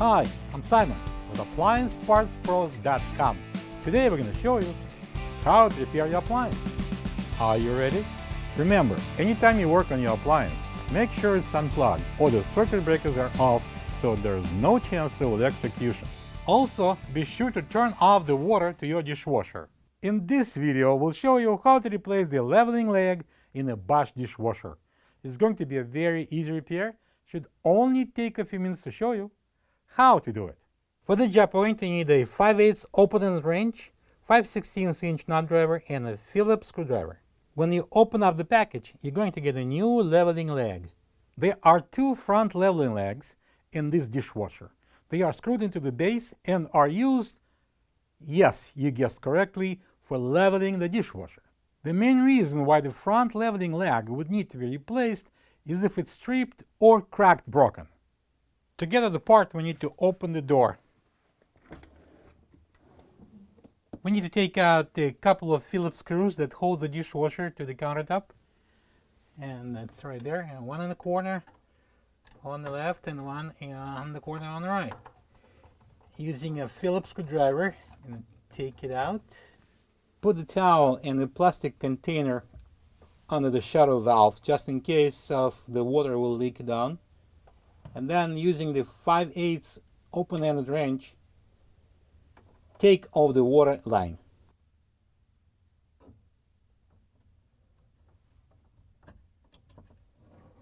Hi, I'm Simon with AppliancePartsPros.com. Today we're going to show you how to repair your appliance. Are you ready? Remember, anytime you work on your appliance, make sure it's unplugged or the circuit breakers are off so there's no chance of electrocution. Also, be sure to turn off the water to your dishwasher. In this video, we'll show you how to replace the leveling leg in a Bosch dishwasher. It's going to be a very easy repair. Should only take a few minutes to show you how to do it. For the job, you're going to need a 5/8 open-ended wrench, 5/16 inch nut driver, and a Phillips screwdriver. When you open up the package, you're going to get a new leveling leg. There are two front leveling legs in this dishwasher. They are screwed into the base and are used, yes, you guessed correctly, for leveling the dishwasher. The main reason why the front leveling leg would need to be replaced is if it's stripped or cracked broken. To get at the part, we need to open the door. We need to take out a couple of Phillips screws that hold the dishwasher to the countertop. And that's right there, and one in the corner on the left and one in the corner on the right. Using a Phillips screwdriver, I'm going to take it out. Put the towel in the plastic container under the shutter valve, just in case of the water will leak down. And then using the 5/8 open-ended wrench, take off the water line.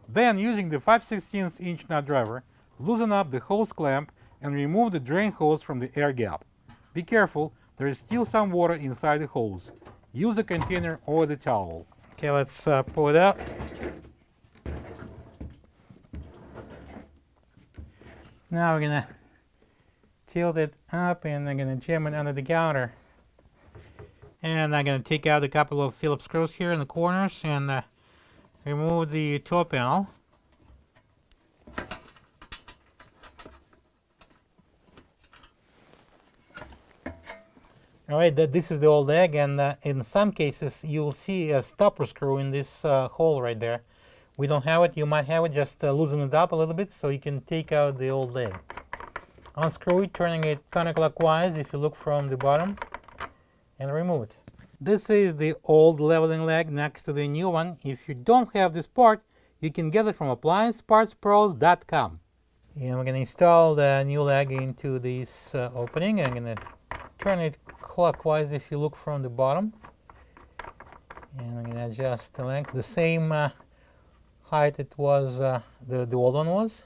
Then, using the 5/16 inch nut driver, loosen up the hose clamp and remove the drain hose from the air gap. Be careful, there is still some water inside the hose. Use a container or the towel. Okay, let's pull it out. Now we're going to tilt it up and I'm going to jam it under the counter. And I'm going to take out a couple of Phillips screws here in the corners and remove the toe panel. Alright, this is the old leg, and in some cases you'll see a stopper screw in this hole right there. We don't have it, you might have it, just loosen it up a little bit so you can take out the old leg. Unscrew it, turning it counterclockwise if you look from the bottom, and remove it. This is the old leveling leg next to the new one. If you don't have this part, you can get it from AppliancePartsPros.com. And we're going to install the new leg into this opening. I'm going to turn it clockwise if you look from the bottom. And I'm going to adjust the length, the same height it was, the old one was.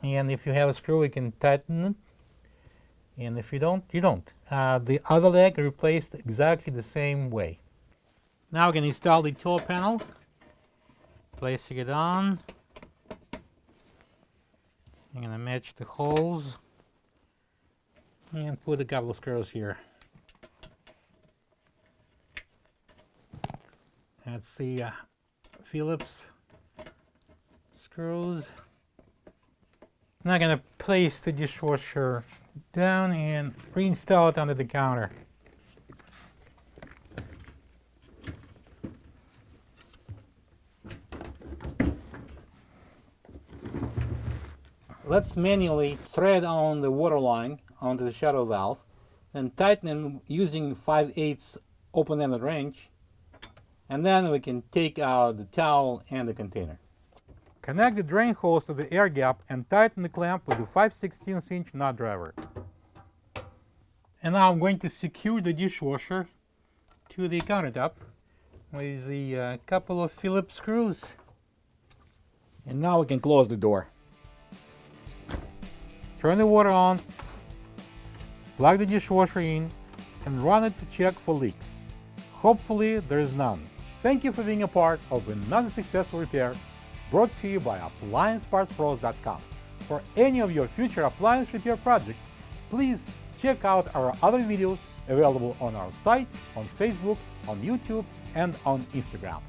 And if you have a screw, you can tighten it. And if you don't, you don't. The other leg replaced exactly the same way. Now we're going to install the toe panel. Placing it on. I'm going to match the holes. And put a couple of screws here. That's the Phillips screws. Now I'm going to place the dishwasher down and reinstall it under the counter. Let's manually thread on the water line onto the shutter valve and tighten using 5/8 open-ended wrench, and then we can take out the towel and the container. Connect the drain hose to the air gap and tighten the clamp with the 5/16 inch nut driver. And now I'm going to secure the dishwasher to the countertop with a couple of Phillips screws. And now we can close the door. Turn the water on, plug the dishwasher in, and run it to check for leaks. Hopefully there is none. Thank you for being a part of another successful repair brought to you by AppliancePartsPros.com. For any of your future appliance repair projects, please check out our other videos available on our site, on Facebook, on YouTube, and on Instagram.